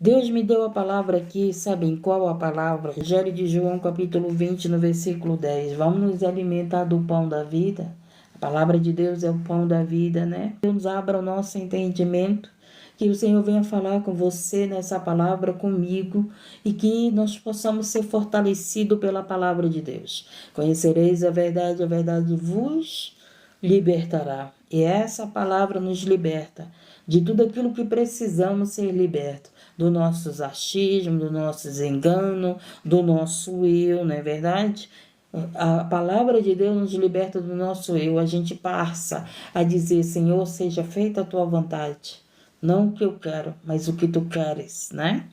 Deus me deu a palavra aqui, sabem qual a palavra? Evangelho de João, capítulo 20, no versículo 10. Vamos nos alimentar do pão da vida? A palavra de Deus é o pão da vida, né? Deus abra o nosso entendimento, que o Senhor venha falar com você nessa palavra, comigo, e que nós possamos ser fortalecidos pela palavra de Deus. Conhecereis a verdade vos libertará. E essa palavra nos liberta de tudo aquilo que precisamos ser libertos, do nossos achismos, do nossos enganos, do nosso eu, não é verdade? A palavra de Deus nos liberta do nosso eu. A gente passa a dizer: Senhor, seja feita a tua vontade. Não o que eu quero, mas o que tu queres, né?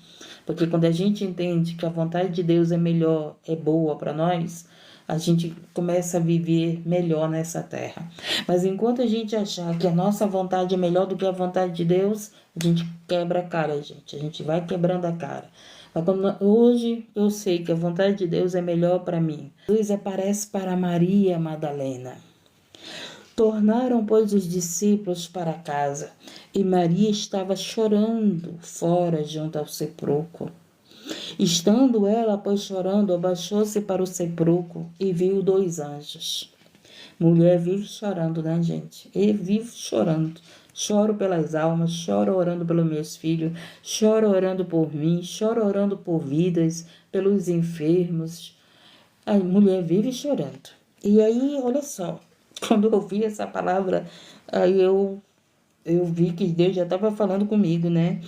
Porque quando a gente entende que a vontade de Deus é melhor, é boa para nós, a gente começa a viver melhor nessa terra. Mas enquanto a gente achar que a nossa vontade é melhor do que a vontade de Deus, a gente quebra a cara, gente. A gente vai quebrando a cara. Mas hoje eu sei que a vontade de Deus é melhor para mim. Jesus aparece para Maria Madalena. Tornaram, pois, os discípulos para casa, e Maria estava chorando fora junto ao sepulcro. Estando ela, pois, chorando, abaixou-se para o sepulcro e viu 2 anjos. Mulher vive chorando, né, gente? E vive chorando. Choro pelas almas, choro orando pelos meus filhos, choro orando por mim, choro orando por vidas, pelos enfermos. A mulher vive chorando. E aí, olha só, quando eu vi essa palavra, aí eu vi que Deus já estava falando comigo, né?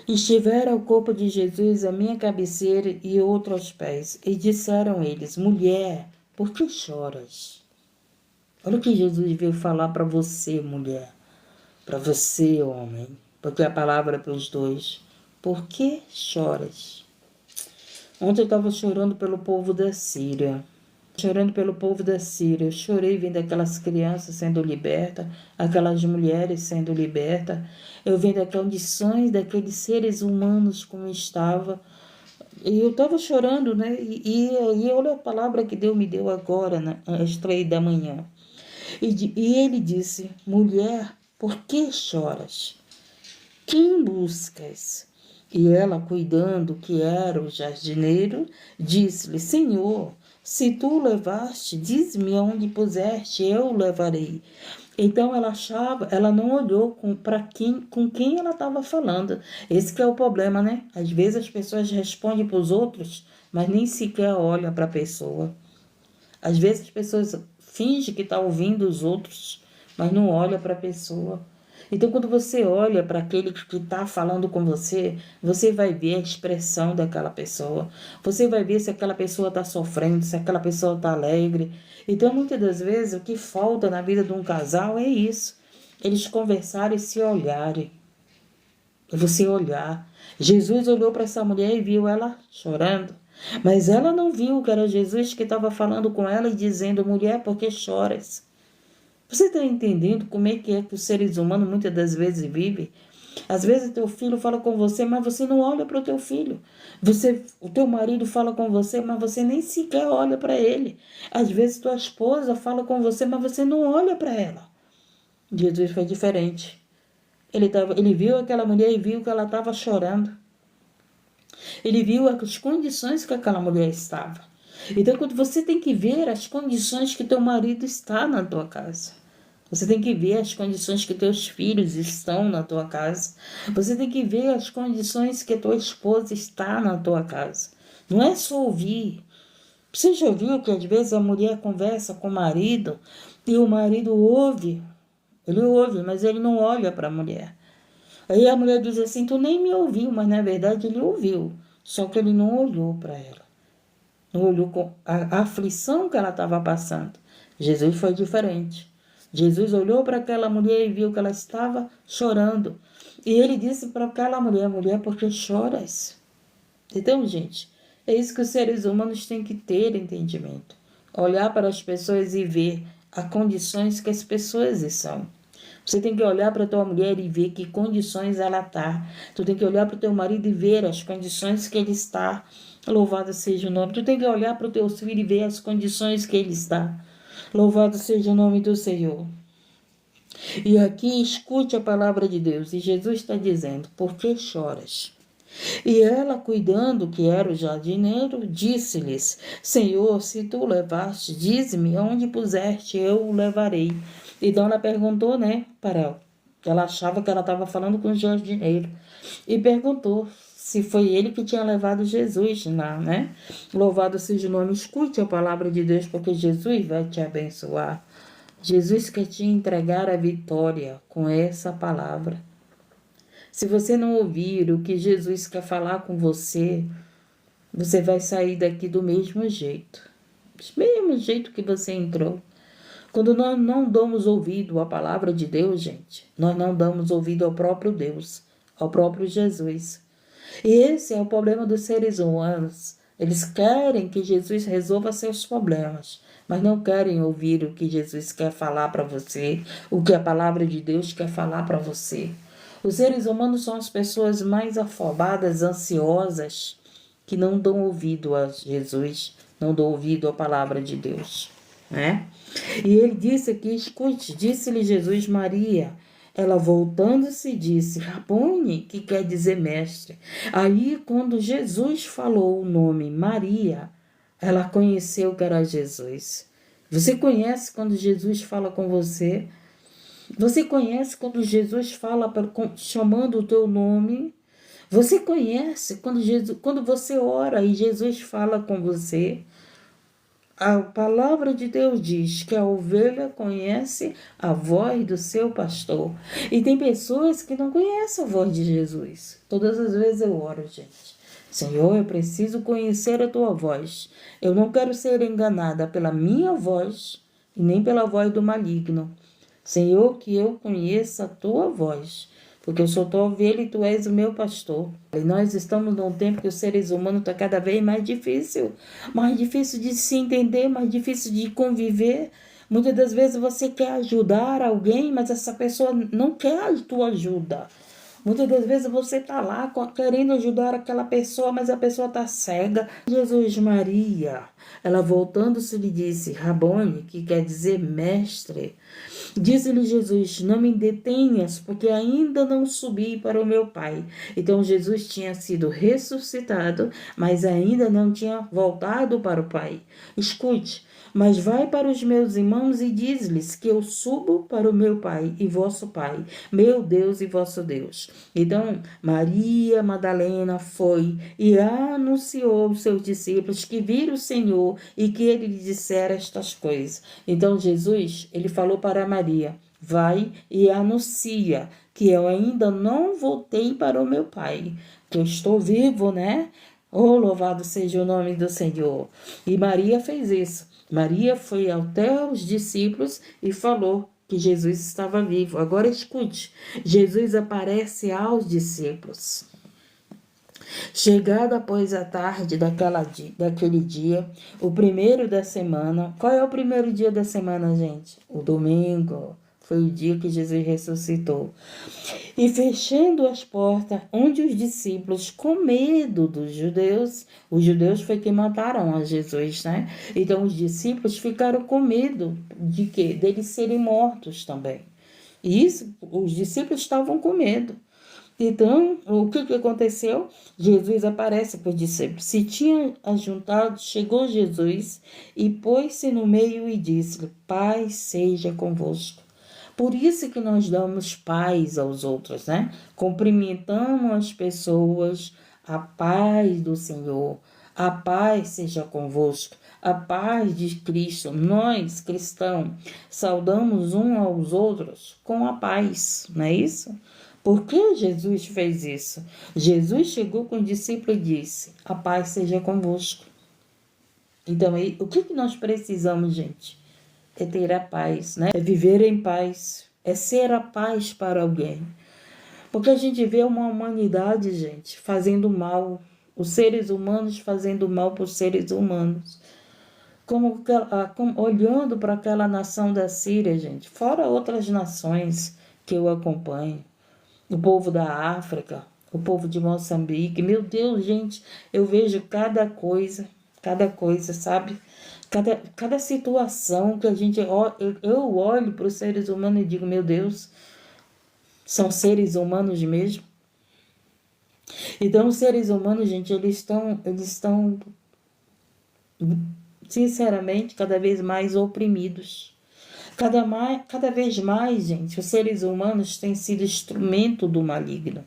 Estivera o corpo de Jesus à minha cabeceira e outro aos pés. E disseram eles: Mulher, por que choras? Olha o que Jesus veio falar para você, mulher. Para você, homem. Porque a palavra é para os dois. Por que choras? Ontem eu estava chorando pelo povo da Síria. Chorando pelo povo da Síria. Eu chorei vendo aquelas crianças sendo libertas, aquelas mulheres sendo libertas. Eu vendo as condições daqueles seres humanos como estava. E eu estava chorando, né? E olha a palavra que Deus me deu agora, às 3 da manhã. E ele disse: Mulher, por que choras? Quem buscas? E ela, cuidando que era o jardineiro, disse-lhe: Senhor, se tu o levaste, diz-me aonde puseste, eu o levarei. Então ela não olhou com quem ela estava falando. Esse que é o problema, né? Às vezes as pessoas respondem para os outros, mas nem sequer olham para a pessoa. Às vezes as pessoas fingem que estão ouvindo os outros, mas não olham para a pessoa. Então, quando você olha para aquele que está falando com você, você vai ver a expressão daquela pessoa. Você vai ver se aquela pessoa está sofrendo, se aquela pessoa está alegre. Então, muitas das vezes, o que falta na vida de um casal é isso. Eles conversarem e se olharem. Você olhar. Jesus olhou para essa mulher e viu ela chorando. Mas ela não viu que era Jesus que estava falando com ela e dizendo: Mulher, por que choras? Você está entendendo como é que os seres humanos muitas das vezes vivem? Às vezes teu filho fala com você, mas você não olha para o teu filho. O teu marido fala com você, mas você nem sequer olha para ele. Às vezes tua esposa fala com você, mas você não olha para ela. Jesus foi diferente. Ele viu aquela mulher e viu que ela estava chorando. Ele viu as condições que aquela mulher estava. Então, quando você tem que ver as condições que teu marido está na tua casa. Você tem que ver as condições que teus filhos estão na tua casa. Você tem que ver as condições que tua esposa está na tua casa. Não é só ouvir. Você já viu que às vezes a mulher conversa com o marido e o marido ouve? Ele ouve, mas ele não olha para a mulher. Aí a mulher diz assim: Tu nem me ouviu, mas na verdade ele ouviu. Só que ele não olhou para ela. Não olhou com a aflição que ela estava passando. Jesus foi diferente. Jesus olhou para aquela mulher e viu que ela estava chorando. E ele disse para aquela mulher: Mulher, por que choras? Então, gente, é isso que os seres humanos têm que ter entendimento. Olhar para as pessoas e ver as condições que as pessoas são. Você tem que olhar para a tua mulher e ver que condições ela está. Tu tem que olhar para o teu marido e ver as condições que ele está. Louvado seja o nome. Tu tem que olhar para o teu filho e ver as condições que ele está. Louvado seja o nome do Senhor. E aqui escute a palavra de Deus. E Jesus está dizendo: por que choras? E ela, cuidando que era o jardineiro, disse-lhes: Senhor, se tu o levaste, dize-me onde puseste, eu o levarei. Então ela perguntou, né, para ela. Ela achava que ela estava falando com o jardineiro. E perguntou se foi ele que tinha levado Jesus lá, né? Louvado seja o nome. Escute a palavra de Deus, porque Jesus vai te abençoar. Jesus quer te entregar a vitória com essa palavra. Se você não ouvir o que Jesus quer falar com você, você vai sair daqui do mesmo jeito. Do mesmo jeito que você entrou. Quando nós não damos ouvido à palavra de Deus, gente, nós não damos ouvido ao próprio Deus, ao próprio Jesus. E esse é o problema dos seres humanos. Eles querem que Jesus resolva seus problemas, mas não querem ouvir o que Jesus quer falar para você, o que a palavra de Deus quer falar para você. Os seres humanos são as pessoas mais afobadas, ansiosas, que não dão ouvido a Jesus, não dão ouvido à palavra de Deus, né? E ele disse aqui, escute, disse-lhe Jesus: Maria. Ela, voltando-se, disse: Rabone, que quer dizer mestre. Aí, quando Jesus falou o nome Maria, ela conheceu que era Jesus. Você conhece quando Jesus fala com você? Você conhece quando Jesus fala chamando o teu nome? Você conhece quando você ora e Jesus fala com você? A palavra de Deus diz que a ovelha conhece a voz do seu pastor. E tem pessoas que não conhecem a voz de Jesus. Todas as vezes eu oro, gente. Senhor, eu preciso conhecer a tua voz. Eu não quero ser enganada pela minha voz e nem pela voz do maligno. Senhor, que eu conheça a tua voz, porque eu sou tua ovelha e tu és o meu pastor. E nós estamos num tempo que os seres humanos está cada vez mais difícil de se entender, mais difícil de conviver. Muitas das vezes você quer ajudar alguém, mas essa pessoa não quer a tua ajuda. Muitas das vezes você está lá querendo ajudar aquela pessoa, mas a pessoa está cega. Jesus, Maria, ela voltando-se lhe disse: Rabone, que quer dizer mestre. Disse-lhe Jesus: não me detenhas, porque ainda não subi para o meu Pai. Então Jesus tinha sido ressuscitado, mas ainda não tinha voltado para o Pai. Escute: mas vai para os meus irmãos e diz-lhes que eu subo para o meu Pai e vosso Pai, meu Deus e vosso Deus. Então Maria Madalena foi e anunciou aos seus discípulos que viram o Senhor e que ele lhe dissera estas coisas. Então Jesus, ele falou para Maria: vai e anuncia que eu ainda não voltei para o meu Pai, que eu estou vivo, né? Oh, louvado seja o nome do Senhor. E Maria fez isso. Maria foi até os discípulos e falou que Jesus estava vivo. Agora escute, Jesus aparece aos discípulos. Chegada após a tarde daquele dia, o primeiro da semana. Qual é o primeiro dia da semana, gente? O domingo. Foi o dia que Jesus ressuscitou. E fechando as portas, onde os discípulos, com medo dos judeus, os judeus foi que mataram a Jesus, né? Então os discípulos ficaram com medo de quê? Deles serem mortos também. E isso, os discípulos estavam com medo. Então, o que aconteceu? Jesus aparece para os discípulos. Se tinha ajuntado, chegou Jesus e pôs-se no meio e disse-lhe: Paz seja convosco. Por isso que nós damos paz aos outros, né? Cumprimentamos as pessoas, a paz do Senhor, a paz seja convosco, a paz de Cristo. Nós, cristãos, saudamos uns aos outros com a paz, não é isso? Por que Jesus fez isso? Jesus chegou com o discípulo e disse: a paz seja convosco. Então, o que nós precisamos, gente? É ter a paz, né? É viver em paz, é ser a paz para alguém. Porque a gente vê uma humanidade, gente, fazendo mal, os seres humanos fazendo mal para os seres humanos. Olhando para aquela nação da Síria, gente, fora outras nações que eu acompanho, o povo da África, o povo de Moçambique, meu Deus, gente, eu vejo cada coisa, sabe? Cada situação que a gente... Eu olho para os seres humanos e digo, meu Deus, são seres humanos mesmo? Então, os seres humanos, gente, eles estão, sinceramente, cada vez mais oprimidos. Cada vez mais, gente, os seres humanos têm sido instrumento do maligno.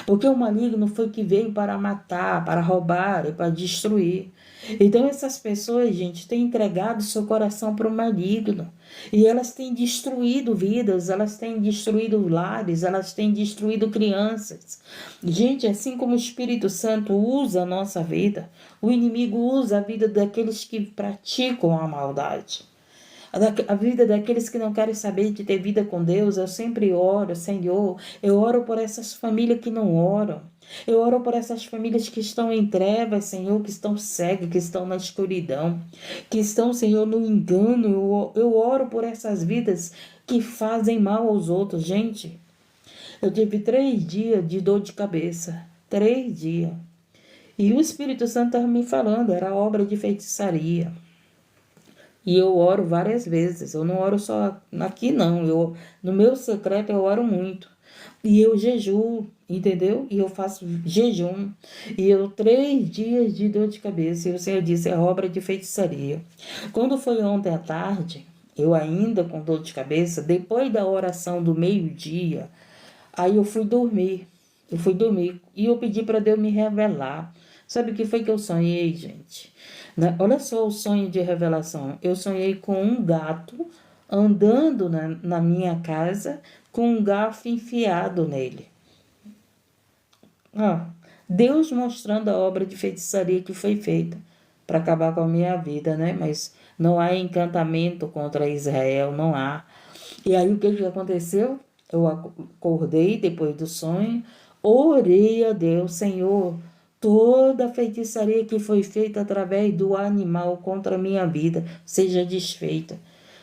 Porque o maligno foi que veio para matar, para roubar e para destruir. Então essas pessoas, gente, têm entregado seu coração para o maligno. E elas têm destruído vidas, elas têm destruído lares, elas têm destruído crianças. Gente, assim como o Espírito Santo usa a nossa vida, o inimigo usa a vida daqueles que praticam a maldade. A vida daqueles que não querem saber de ter vida com Deus. Eu sempre oro, Senhor, eu oro por essas famílias que não oram. Eu oro por essas famílias que estão em trevas, Senhor, que estão cegas, que estão na escuridão, que estão, Senhor, no engano. Eu oro por essas vidas que fazem mal aos outros. Gente, eu tive 3 dias de dor de cabeça. 3 dias. E o Espírito Santo estava me falando, era obra de feitiçaria. E eu oro várias vezes. Eu não oro só aqui, não. No meu secreto eu oro muito. E eu jejuo, entendeu? E eu faço jejum. E eu 3 dias de dor de cabeça. E o Senhor disse, é obra de feitiçaria. Quando foi ontem à tarde, eu ainda com dor de cabeça, depois da oração do meio-dia, aí eu fui dormir. Eu fui dormir. E eu pedi para Deus me revelar. Sabe o que foi que eu sonhei, gente? Olha só o sonho de revelação. Eu sonhei com um gato andando na minha casa com um garfo enfiado nele. Deus mostrando a obra de feitiçaria que foi feita para acabar com a minha vida, né? Mas não há encantamento contra Israel, não há. E aí o que aconteceu? Eu acordei depois do sonho, orei a Deus, Senhor, toda a feitiçaria que foi feita através do animal contra a minha vida seja desfeita.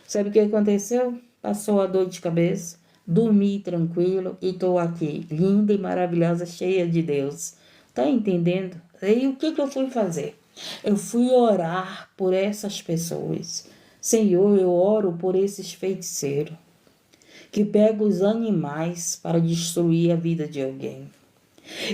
Sabe o que aconteceu? Passou a dor de cabeça, dormi tranquilo e estou aqui, linda e maravilhosa, cheia de Deus. Tá entendendo? Aí o que eu fui fazer? Eu fui orar por essas pessoas. Senhor, eu oro por esses feiticeiros que pegam os animais para destruir a vida de alguém.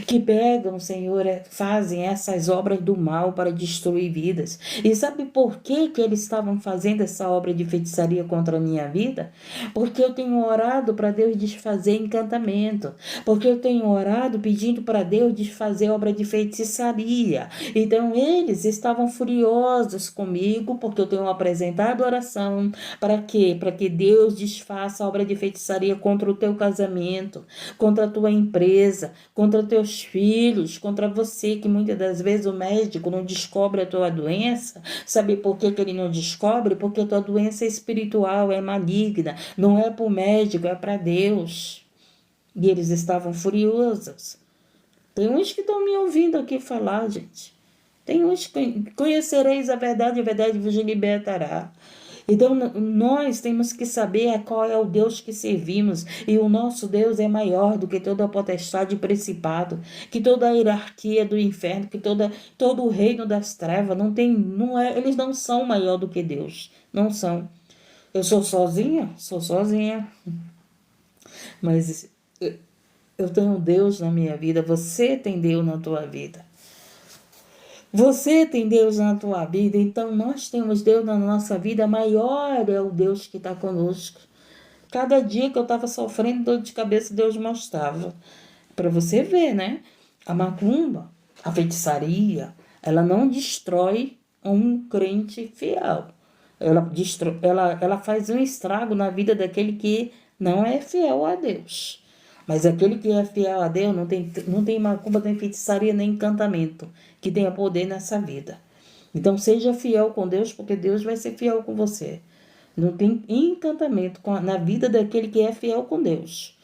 Que pegam, Senhor, fazem essas obras do mal para destruir vidas. E sabe por que eles estavam fazendo essa obra de feitiçaria contra a minha vida? Porque eu tenho orado para Deus desfazer encantamento. Porque eu tenho orado pedindo para Deus desfazer obra de feitiçaria. Então eles estavam furiosos comigo, porque eu tenho apresentado oração. Para quê? Para que Deus desfaça a obra de feitiçaria contra o teu casamento, contra a tua empresa, contra teus filhos, contra você, que muitas das vezes o médico não descobre a tua doença. Sabe por que ele não descobre? Porque a tua doença é espiritual, é maligna, não é para o médico, é para Deus. E eles estavam furiosos. Tem uns que estão me ouvindo aqui falar, gente. Tem uns que conhecereis a verdade vos libertará. Então, nós temos que saber qual é o Deus que servimos. E o nosso Deus é maior do que toda a potestade e principado, que toda a hierarquia do inferno, que todo o reino das trevas. Eles não são maior do que Deus. Não são. Eu sou sozinha? Sou sozinha. Mas eu tenho Deus na minha vida. Você tem Deus na tua vida. Você tem Deus na tua vida, então nós temos Deus na nossa vida, maior é o Deus que está conosco. Cada dia que eu estava sofrendo dor de cabeça, Deus mostrava. Para você ver, né? A macumba, a feitiçaria, ela não destrói um crente fiel. Ela faz um estrago na vida daquele que não é fiel a Deus. Mas aquele que é fiel a Deus não tem macumba, nem feitiçaria, nem encantamento que tenha poder nessa vida. Então seja fiel com Deus, porque Deus vai ser fiel com você. Não tem encantamento na vida daquele que é fiel com Deus.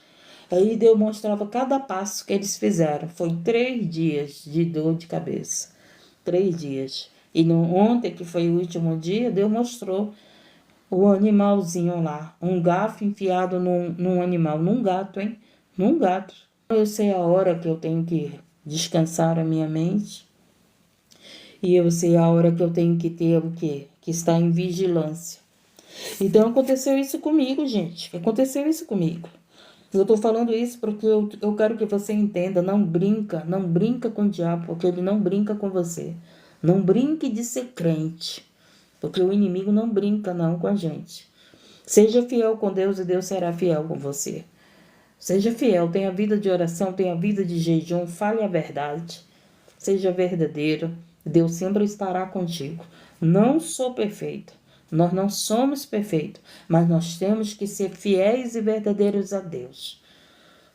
Aí Deus mostrava cada passo que eles fizeram. Foi 3 dias de dor de cabeça. 3 dias. E ontem, que foi o último dia, Deus mostrou o animalzinho lá. Um garfo enfiado num animal. Num gato, hein? Num gato. Eu sei a hora que eu tenho que descansar a minha mente. E eu sei a hora que eu tenho que ter o quê? que está em vigilância. Então aconteceu isso comigo, gente. Aconteceu isso comigo. Eu estou falando isso porque eu quero que você entenda. Não brinca com o diabo, porque ele não brinca com você. Não brinque de ser crente, porque o inimigo não brinca não com a gente. Seja fiel com Deus e Deus será fiel com você. Seja fiel, tenha vida de oração, tenha vida de jejum, fale a verdade. Seja verdadeiro, Deus sempre estará contigo. Não sou perfeita, nós não somos perfeitos, mas nós temos que ser fiéis e verdadeiros a Deus.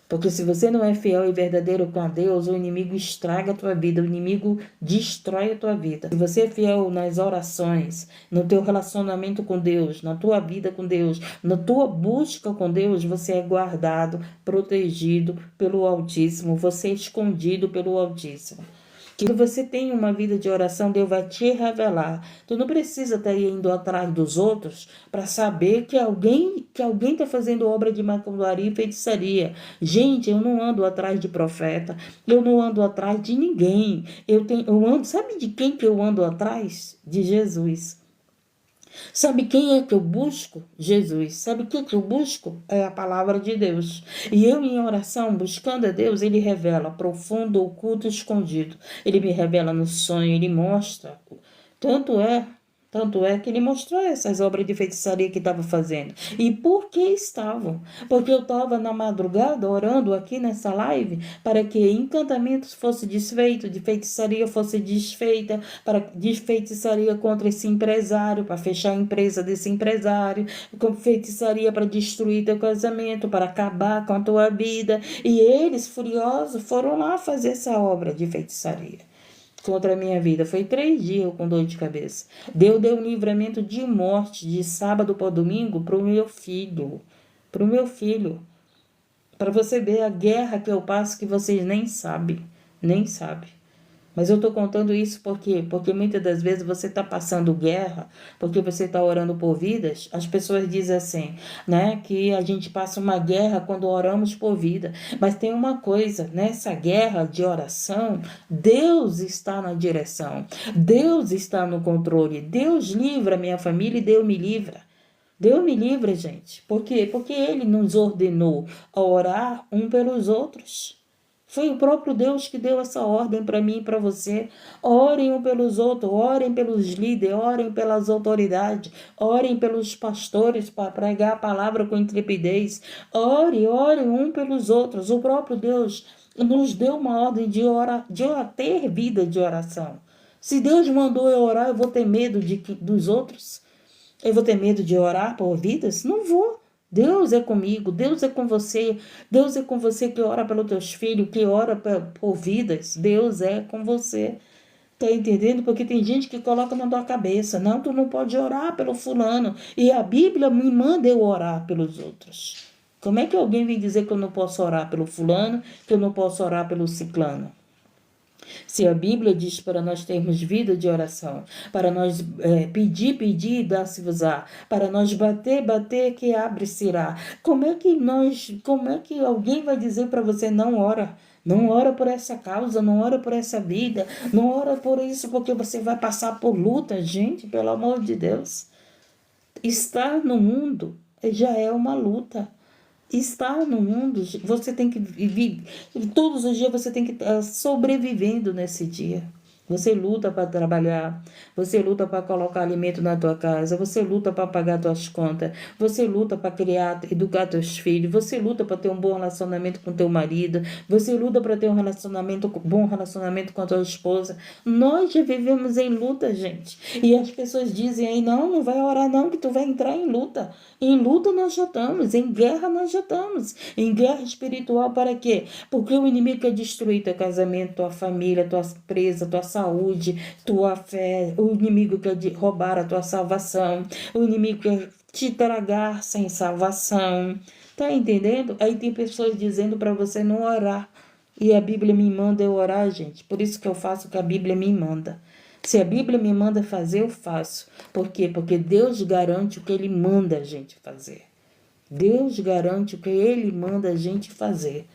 Porque se você não é fiel e verdadeiro com Deus, o inimigo estraga a tua vida, o inimigo destrói a tua vida. Se você é fiel nas orações, no teu relacionamento com Deus, na tua vida com Deus, na tua busca com Deus, você é guardado, protegido pelo Altíssimo, você é escondido pelo Altíssimo. Que você tenha uma vida de oração, Deus vai te revelar. Tu não precisa estar indo atrás dos outros para saber que alguém está fazendo obra de macumbaria e feitiçaria. Gente, eu não ando atrás de profeta, eu não ando atrás de ninguém. Sabe de quem que eu ando atrás? De Jesus. Sabe quem é que eu busco? Jesus. Sabe o que eu busco? É a palavra de Deus. E eu, em oração, buscando a Deus, Ele revela profundo, oculto, escondido. Ele me revela no sonho, Ele mostra. Tanto é que ele mostrou essas obras de feitiçaria que estava fazendo. E por que estavam? Porque eu estava na madrugada orando aqui nessa live para que encantamentos fossem desfeitos, de feitiçaria fosse desfeita, de feitiçaria contra esse empresário, para fechar a empresa desse empresário, com feitiçaria para destruir teu casamento, para acabar com a tua vida. E eles, furiosos, foram lá fazer essa obra de feitiçaria contra a minha vida. Foi 3 dias com dor de cabeça. Deus deu um livramento de morte de sábado para domingo para o meu filho. Para o meu filho. Para você ver a guerra que eu passo que vocês nem sabem. Nem sabem. Mas eu estou contando isso por quê? Porque muitas das vezes você está passando guerra, porque você está orando por vidas. As pessoas dizem assim, né? Que a gente passa uma guerra quando oramos por vida. Mas tem uma coisa, nessa guerra de oração, Deus está na direção. Deus está no controle. Deus livra a minha família e Deus me livra. Deus me livra, gente. Por quê? Porque Ele nos ordenou a orar um pelos outros. Foi o próprio Deus que deu essa ordem para mim e para você. Orem um pelos outros, orem pelos líderes, orem pelas autoridades, orem pelos pastores para pregar a palavra com intrepidez. Orem um pelos outros. O próprio Deus nos deu uma ordem de ter vida de oração. Se Deus mandou eu orar, eu vou ter medo dos outros? Eu vou ter medo de orar por vidas? Não vou. Deus é comigo, Deus é com você, Deus é com você que ora pelos teus filhos, que ora por vidas, Deus é com você. Tá entendendo? Porque tem gente que coloca na tua cabeça, não, tu não pode orar pelo fulano, e a Bíblia me manda eu orar pelos outros. Como é que alguém vem dizer que eu não posso orar pelo fulano, que eu não posso orar pelo ciclano? Se a Bíblia diz para nós termos vida de oração, para nós pedir e dar-se-vos-á, para nós bater que abre-se-irá. Como é que alguém vai dizer para você não ora? Não ora por essa causa, não ora por essa vida, não ora por isso porque você vai passar por luta, gente, pelo amor de Deus. Estar no mundo já é uma luta. Estar no mundo, você tem que viver, todos os dias você tem que estar sobrevivendo nesse dia. Você luta para trabalhar, você luta para colocar alimento na tua casa, você luta para pagar tuas contas, você luta para educar teus filhos, você luta para ter um bom relacionamento com teu marido, você luta para ter bom relacionamento com a tua esposa. Nós já vivemos em luta, gente. E as pessoas dizem aí, não vai orar não, que tu vai entrar em luta. Em luta nós já estamos, em guerra nós já estamos. Em guerra espiritual para quê? Porque o inimigo quer destruir teu casamento, tua família, tua empresa, tua saúde, tua fé. O inimigo quer roubar a tua salvação. O inimigo quer te tragar sem salvação. Tá entendendo? Aí tem pessoas dizendo para você não orar. E a Bíblia me manda eu orar, gente. Por isso que eu faço o que a Bíblia me manda. Se a Bíblia me manda fazer, eu faço. Por quê? Porque Deus garante o que Ele manda a gente fazer. Deus garante o que Ele manda a gente fazer.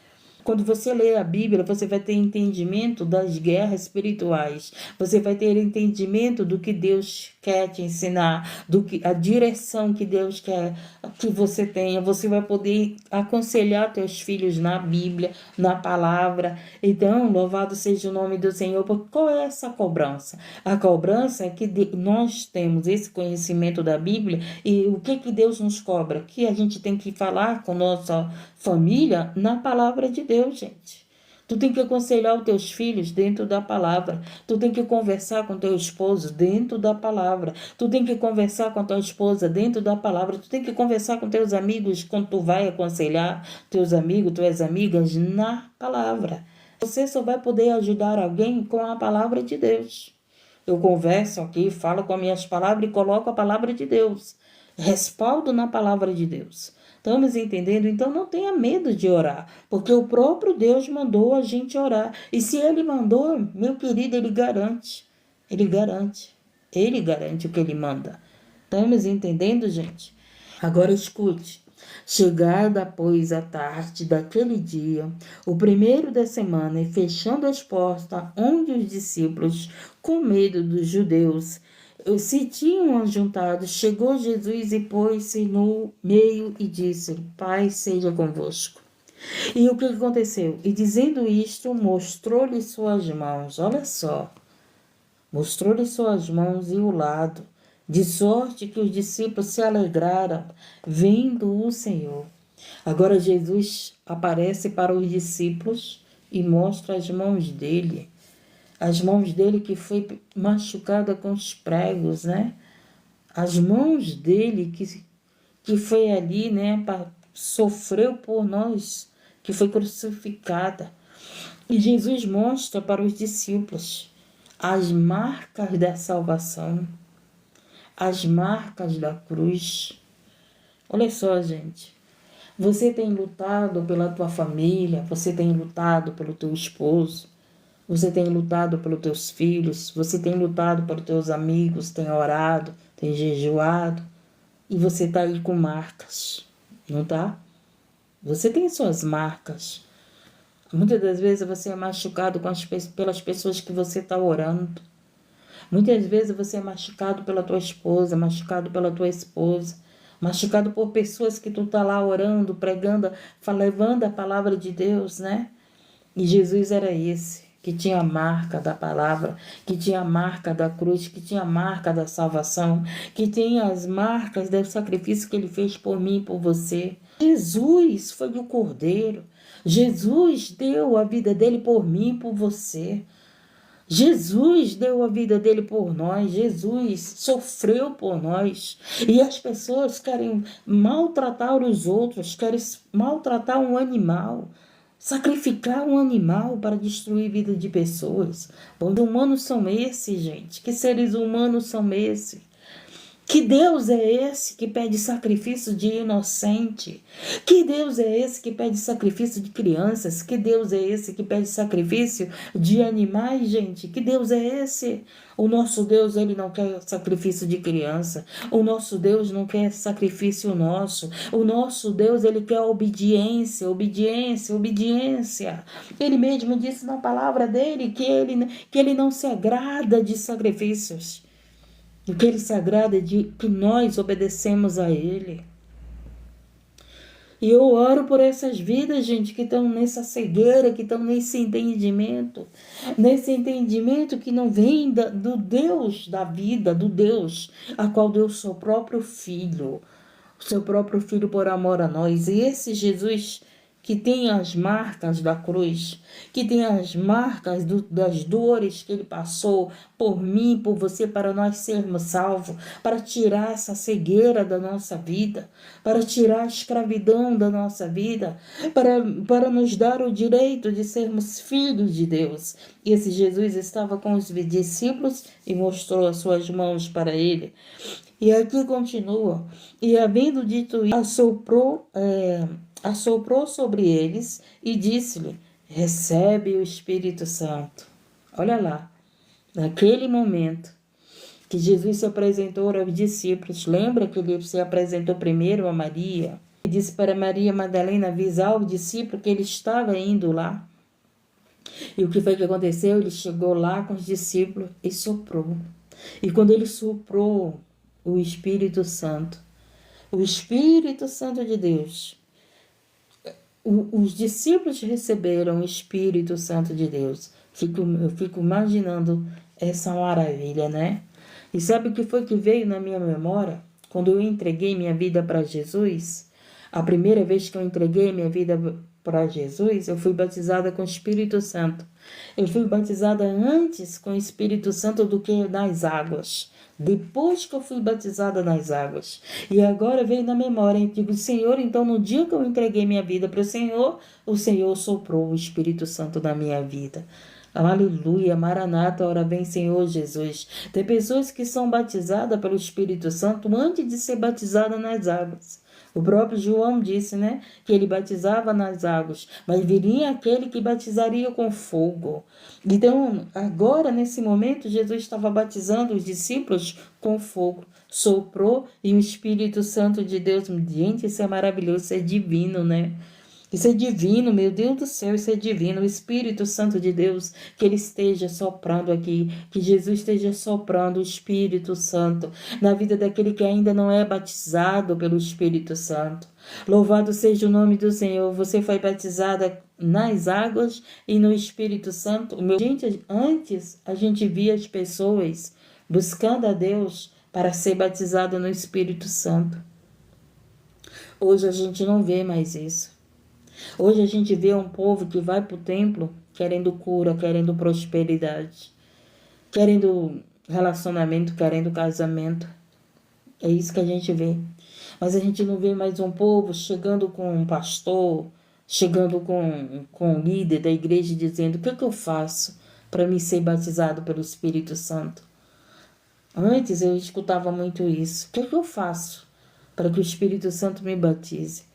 Quando você lê a Bíblia, você vai ter entendimento das guerras espirituais. Você vai ter entendimento do que Deus quer te ensinar, do que a direção que Deus quer que você tenha. Você vai poder aconselhar teus filhos na Bíblia, na palavra. Então, louvado seja o nome do Senhor. Porque qual é essa cobrança? A cobrança é que nós temos esse conhecimento da Bíblia e o que Deus nos cobra? Que a gente tem que falar com nossa família na palavra de Deus, gente. Tu tem que aconselhar os teus filhos dentro da palavra. Tu tem que conversar com teu esposo dentro da palavra. Tu tem que conversar com tua esposa dentro da palavra. Tu tem que conversar com teus amigos quando tu vai aconselhar teus amigos, tuas amigas na palavra. Você só vai poder ajudar alguém com a palavra de Deus. Eu converso aqui, falo com as minhas palavras e coloco a palavra de Deus. Respaldo na palavra de Deus. Estamos entendendo? Então não tenha medo de orar, porque o próprio Deus mandou a gente orar. E se Ele mandou, meu querido, Ele garante. Ele garante. Ele garante o que Ele manda. Estamos entendendo, gente? Agora escute. Chegada, pois, a tarde daquele dia, o primeiro da semana, e fechando as portas onde os discípulos, com medo dos judeus, se tinham ajuntado, chegou Jesus e pôs-se no meio e disse: Pai seja convosco. E o que aconteceu? E dizendo isto, mostrou-lhe suas mãos. Olha só. Mostrou-lhe suas mãos e o lado, de sorte que os discípulos se alegraram, vendo o Senhor. Agora Jesus aparece para os discípulos e mostra as mãos dele. As mãos dele que foi machucada com os pregos, né? As mãos dele que foi ali, né? Sofreu por nós, que foi crucificada. E Jesus mostra para os discípulos as marcas da salvação, as marcas da cruz. Olha só, gente. Você tem lutado pela tua família, você tem lutado pelo teu esposo, você tem lutado pelos teus filhos, você tem lutado pelos teus amigos, tem orado, tem jejuado, e você está aí com marcas, não tá? Você tem suas marcas. Muitas das vezes você é machucado pelas pessoas que você está orando. Muitas vezes você é machucado pela tua esposa, machucado pela tua esposa, machucado por pessoas que tu está lá orando, pregando, levando a palavra de Deus, né? E Jesus era esse, que tinha a marca da palavra, que tinha a marca da cruz, que tinha a marca da salvação, que tinha as marcas do sacrifício que ele fez por mim e por você. Jesus foi o Cordeiro. Jesus deu a vida dele por mim e por você. Jesus deu a vida dele por nós, Jesus sofreu por nós. E as pessoas querem maltratar os outros, querem maltratar um animal, sacrificar um animal para destruir a vida de pessoas. Bom, que humanos são esses, gente? Que seres humanos são esses? Que Deus é esse que pede sacrifício de inocente? Que Deus é esse que pede sacrifício de crianças? Que Deus é esse que pede sacrifício de animais, gente? Que Deus é esse? O nosso Deus, ele não quer sacrifício de criança. O nosso Deus não quer sacrifício nosso. O nosso Deus, ele quer obediência, obediência, obediência. Ele mesmo disse na palavra dele que ele não se agrada de sacrifícios. O que ele se agrada é de que nós obedecemos a ele. E eu oro por essas vidas, gente, que estão nessa cegueira, que estão nesse entendimento que não vem do Deus da vida, do Deus a qual deu o seu próprio Filho, por amor a nós. E esse Jesus que tem as marcas da cruz, que tem as marcas das dores que ele passou por mim, por você, para nós sermos salvos, para tirar essa cegueira da nossa vida, para tirar a escravidão da nossa vida, para nos dar o direito de sermos filhos de Deus. E esse Jesus estava com os discípulos e mostrou as suas mãos para ele. E aqui continua, e havendo dito isso, assoprou sobre eles e disse-lhe: recebe o Espírito Santo. Olha lá, naquele momento que Jesus se apresentou aos discípulos, lembra que ele se apresentou primeiro a Maria? E disse para Maria Madalena avisar o discípulo que ele estava indo lá. E o que foi que aconteceu? Ele chegou lá com os discípulos e soprou. E quando ele soprou o Espírito Santo de Deus, os discípulos receberam o Espírito Santo de Deus. Eu fico imaginando essa maravilha, né? E sabe o que foi que veio na minha memória? Quando eu entreguei minha vida para Jesus, a primeira vez que eu entreguei minha vida para Jesus, eu fui batizada com o Espírito Santo. Eu fui batizada antes com o Espírito Santo do que nas águas. Depois que eu fui batizada nas águas. E agora veio na memória, eu digo, Senhor, então no dia que eu entreguei minha vida para o Senhor soprou o Espírito Santo na minha vida. Aleluia, Maranata, ora vem Senhor Jesus. Tem pessoas que são batizadas pelo Espírito Santo antes de ser batizada nas águas. O próprio João disse, né, que ele batizava nas águas, mas viria aquele que batizaria com fogo. Então, agora, nesse momento, Jesus estava batizando os discípulos com fogo. Soprou e o Espírito Santo de Deus, gente, isso é maravilhoso, isso é divino, né? Isso é divino, meu Deus do céu, isso é divino. O Espírito Santo de Deus, que Ele esteja soprando aqui, que Jesus esteja soprando o Espírito Santo na vida daquele que ainda não é batizado pelo Espírito Santo. Louvado seja o nome do Senhor. Você foi batizada nas águas e no Espírito Santo. Gente, antes a gente via as pessoas buscando a Deus para ser batizado no Espírito Santo. Hoje a gente não vê mais isso. Hoje a gente vê um povo que vai para o templo querendo cura, querendo prosperidade, querendo relacionamento, querendo casamento. É isso que a gente vê. Mas a gente não vê mais um povo chegando com um pastor, chegando com um líder da igreja dizendo: o que eu faço para me ser batizado pelo Espírito Santo? Antes eu escutava muito isso. O que eu faço para que o Espírito Santo me batize?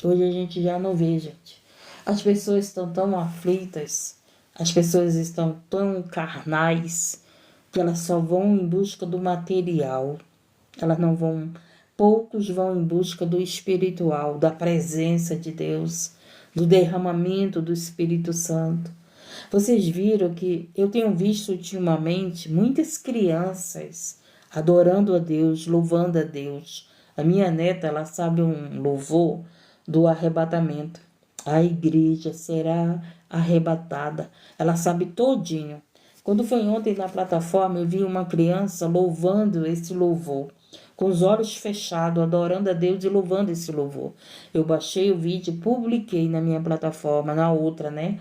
Hoje a gente já não vê, gente. As pessoas estão tão aflitas, as pessoas estão tão carnais, que elas só vão em busca do material. Elas não vão, poucos vão em busca do espiritual, da presença de Deus, do derramamento do Espírito Santo. Vocês viram que eu tenho visto ultimamente muitas crianças adorando a Deus, louvando a Deus. A minha neta, ela sabe um louvor do arrebatamento. A igreja será arrebatada. Ela sabe todinho. Quando foi ontem na plataforma, eu vi uma criança louvando esse louvor, com os olhos fechados, adorando a Deus e louvando esse louvor. Eu baixei o vídeo e publiquei na minha plataforma, na outra, né?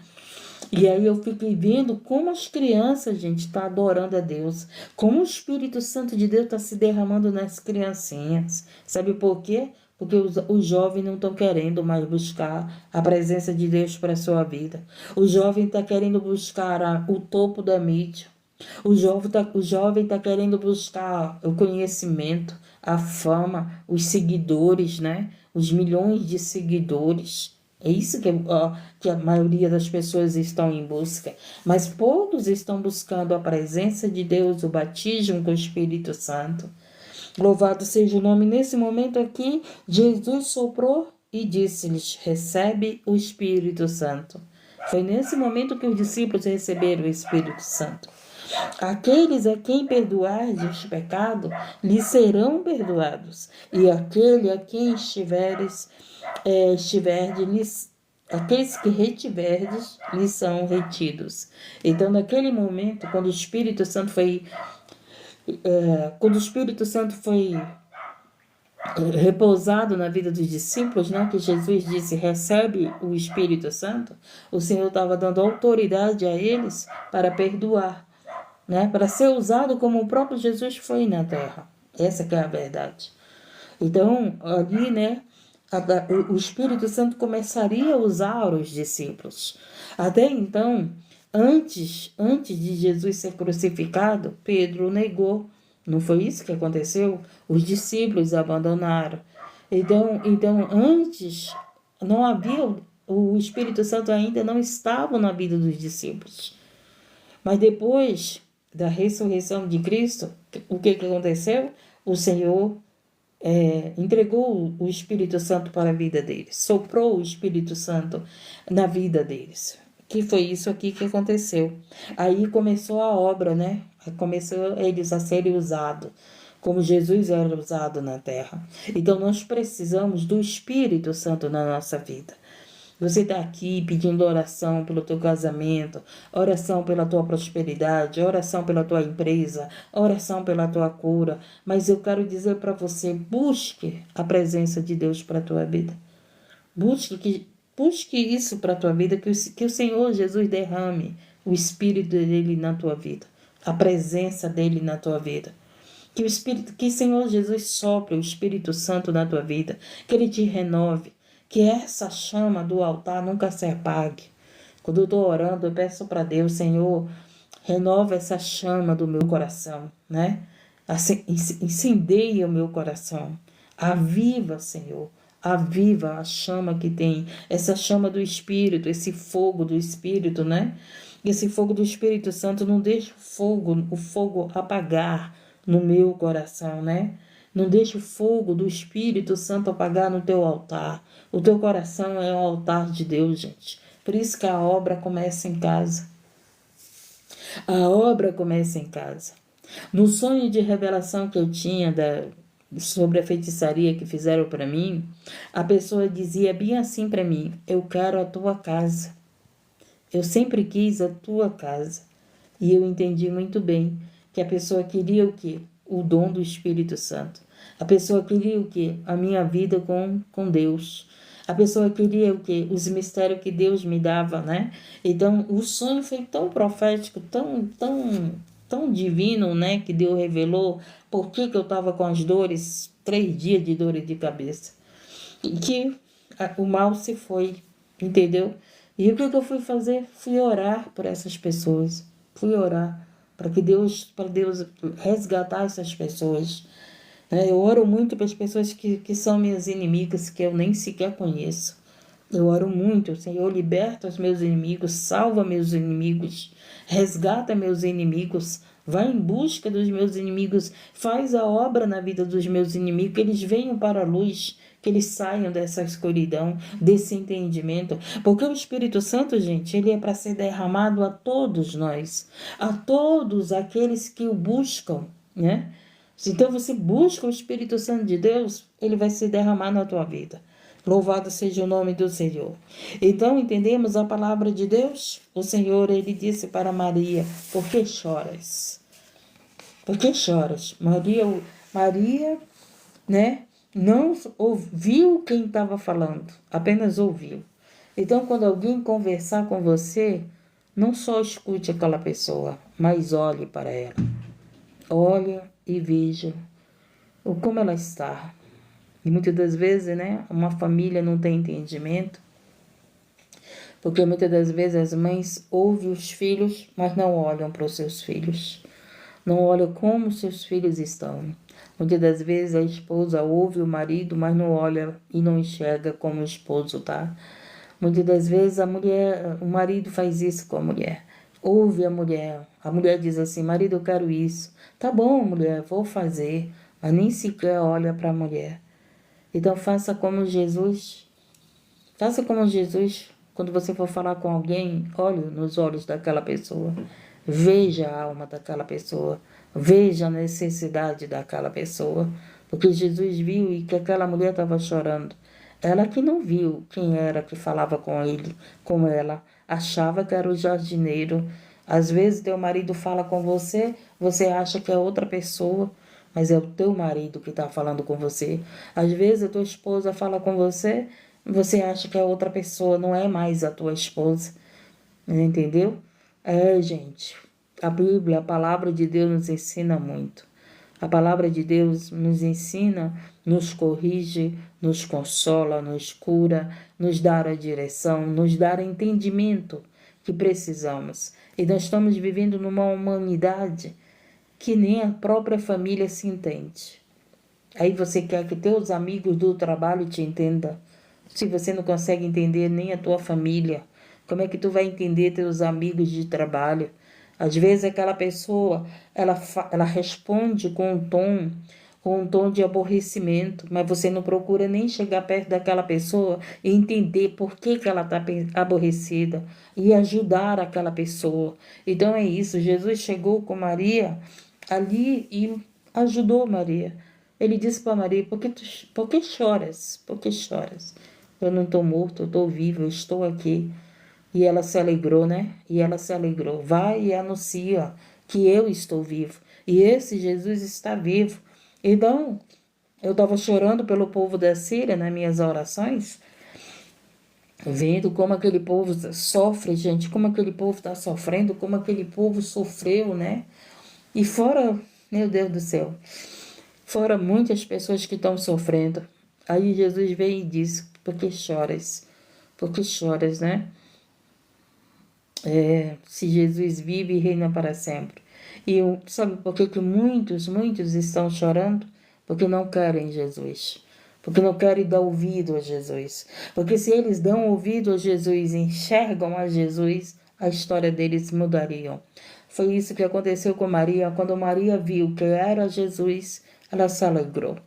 E aí eu fiquei vendo como as crianças, gente, estão adorando a Deus. Como o Espírito Santo de Deus está se derramando nas criancinhas. Sabe por quê? Porque os jovens não estão querendo mais buscar a presença de Deus para a sua vida. O jovem está querendo buscar o topo da mídia. O jovem tá querendo buscar o conhecimento, a fama, os seguidores, né? Os milhões de seguidores. É isso que a maioria das pessoas estão em busca. Mas poucos estão buscando a presença de Deus, o batismo com o Espírito Santo. Louvado seja o nome. Nesse momento aqui, Jesus soprou e disse-lhes: recebe o Espírito Santo. Foi nesse momento que os discípulos receberam o Espírito Santo. Aqueles a quem perdoardes os pecados, lhes serão perdoados. E aquele a quem aqueles que retiverdes, lhes são retidos. Então, naquele momento, quando o Espírito Santo foi repousado na vida dos discípulos, né, que Jesus disse, recebe o Espírito Santo, o Senhor estava dando autoridade a eles para perdoar, né, para ser usado como o próprio Jesus foi na terra. Essa que é a verdade. Então, ali, né, o Espírito Santo começaria a usar os discípulos. Até então, antes de Jesus ser crucificado, Pedro negou. Não foi isso que aconteceu? Os discípulos abandonaram. Então antes, não havia, o Espírito Santo ainda não estava na vida dos discípulos. Mas depois da ressurreição de Cristo, o que aconteceu? O Senhor entregou o Espírito Santo para a vida deles, soprou o Espírito Santo na vida deles. Que foi isso aqui que aconteceu. Aí começou a obra, né? Começou eles a serem usados, como Jesus era usado na terra. Então nós precisamos do Espírito Santo na nossa vida. Você está aqui pedindo oração pelo teu casamento, oração pela tua prosperidade, oração pela tua empresa, oração pela tua cura. Mas eu quero dizer para você, busque a presença de Deus para a tua vida. Busque isso para a tua vida, que o Senhor Jesus derrame o Espírito dele na tua vida, a presença dele na tua vida. Que o Senhor Jesus sopre o Espírito Santo na tua vida, que ele te renove, que essa chama do altar nunca se apague. Quando eu estou orando, eu peço para Deus, Senhor, renova essa chama do meu coração, né? Incendeia o meu coração. Aviva, Senhor. Aviva a chama que tem, essa chama do Espírito, esse fogo do Espírito, né? Esse fogo do Espírito Santo não deixa o fogo apagar no meu coração, né? Não deixe o fogo do Espírito Santo apagar no teu altar. O teu coração é o altar de Deus, gente. Por isso que a obra começa em casa. A obra começa em casa. No sonho de revelação que eu tinha sobre a feitiçaria que fizeram para mim, a pessoa dizia bem assim para mim: eu quero a tua casa. Eu sempre quis a tua casa. E eu entendi muito bem que a pessoa queria o quê? O dom do Espírito Santo. A pessoa queria o quê? A minha vida com Deus. A pessoa queria o quê? Os mistérios que Deus me dava, né? Então, o sonho foi tão profético, tão divino, né? Que Deus revelou por que eu estava com as dores, 3 dias de dores de cabeça. E que o mal se foi, entendeu? E o que eu fui fazer? Fui orar por essas pessoas. Fui orar para Deus resgatar essas pessoas. Eu oro muito para as pessoas que são minhas inimigas, que eu nem sequer conheço. Eu oro muito, Senhor, liberta os meus inimigos, salva meus inimigos, resgata meus inimigos, vai em busca dos meus inimigos, faz a obra na vida dos meus inimigos, que eles venham para a luz, que eles saiam dessa escuridão, desse entendimento. Porque o Espírito Santo, gente, ele é para ser derramado a todos nós, a todos aqueles que o buscam, né? Então você busca o Espírito Santo de Deus, ele vai se derramar na tua vida. Louvado seja o nome do Senhor. Então entendemos a palavra de Deus? O Senhor, ele disse para Maria: por que choras? Por que choras? Maria, né, não ouviu quem estava falando, apenas ouviu. Então quando alguém conversar com você, não só escute aquela pessoa, mas olhe para ela. Olhe e veja como ela está. E muitas das vezes, né, uma família não tem entendimento, porque muitas das vezes as mães ouvem os filhos, mas não olham para os seus filhos. Não olham como seus filhos estão. Muitas das vezes a esposa ouve o marido, mas não olha e não enxerga como o esposo tá. Muitas das vezes o marido faz isso com a mulher. Ouve a mulher diz assim: marido, eu quero isso. Tá bom, mulher, vou fazer, mas nem sequer olha para a mulher. Então faça como Jesus, quando você for falar com alguém, olhe nos olhos daquela pessoa, veja a alma daquela pessoa, veja a necessidade daquela pessoa, porque Jesus viu e que aquela mulher estava chorando. Ela que não viu quem era que falava com ele, com ela, achava que era o jardineiro. Às vezes teu marido fala com você, você acha que é outra pessoa, mas é o teu marido que está falando com você. Às vezes a tua esposa fala com você, você acha que é outra pessoa, não é mais a tua esposa. Entendeu? Gente, a Bíblia, a palavra de Deus nos ensina muito. A palavra de Deus nos ensina, nos corrige, nos consola, nos cura, nos dá a direção, nos dá o entendimento que precisamos. E nós estamos vivendo numa humanidade que nem a própria família se entende. Aí você quer que teus amigos do trabalho te entendam. Se você não consegue entender nem a tua família, como é que tu vai entender teus amigos de trabalho? Às vezes aquela pessoa, ela responde com um tom com um tom de aborrecimento, mas você não procura nem chegar perto daquela pessoa e entender por que que ela está aborrecida e ajudar aquela pessoa. Então é isso, Jesus chegou com Maria ali e ajudou Maria. Ele disse para Maria, por que choras? Por que choras? Eu não estou morto, eu estou vivo, eu estou aqui. E ela se alegrou, né? E ela se alegrou. Vai e anuncia que eu estou vivo. E esse Jesus está vivo. Então, eu estava chorando pelo povo da Síria nas minhas orações, vendo como aquele povo sofre, gente, como aquele povo está sofrendo, como aquele povo sofreu, né? E fora, meu Deus do céu, fora muitas pessoas que estão sofrendo. Aí Jesus veio e disse, por que choras? Por que choras, né? Se Jesus vive e reina para sempre. E sabe por que muitos estão chorando? Porque não querem Jesus. Porque não querem dar ouvido a Jesus. Porque se eles dão ouvido a Jesus, enxergam a Jesus, a história deles mudaria. Foi isso que aconteceu com Maria. Quando Maria viu que era Jesus, ela se alegrou.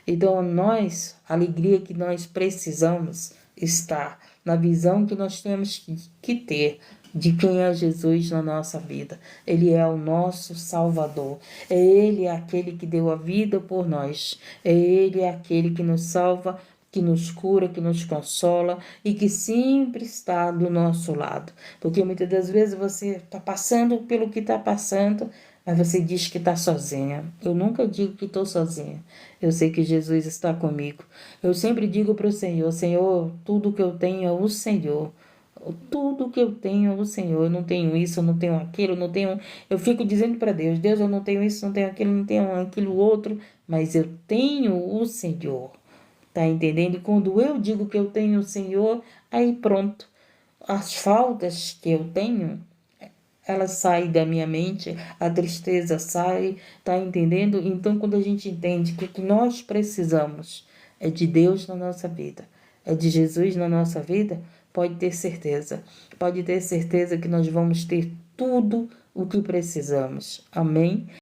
Então, a alegria que nós precisamos está na visão que nós temos que ter de quem é Jesus na nossa vida. Ele é o nosso Salvador. É Ele aquele que deu a vida por nós. É Ele aquele que nos salva, que nos cura, que nos consola e que sempre está do nosso lado. Porque muitas das vezes você está passando pelo que está passando, mas você diz que está sozinha. Eu nunca digo que estou sozinha. Eu sei que Jesus está comigo. Eu sempre digo para o Senhor, Senhor, tudo que eu tenho é o Senhor. Tudo que eu tenho é o Senhor. Eu não tenho isso, eu não tenho aquilo, eu não tenho. Eu fico dizendo para Deus, Deus, eu não tenho isso, não tenho aquilo, não tenho aquilo outro, mas eu tenho o Senhor. Tá entendendo? E quando eu digo que eu tenho o Senhor, aí pronto. As faltas que eu tenho, elas saem da minha mente, a tristeza sai, tá entendendo? Então, quando a gente entende que o que nós precisamos é de Deus na nossa vida, é de Jesus na nossa vida, pode ter certeza que nós vamos ter tudo o que precisamos. Amém?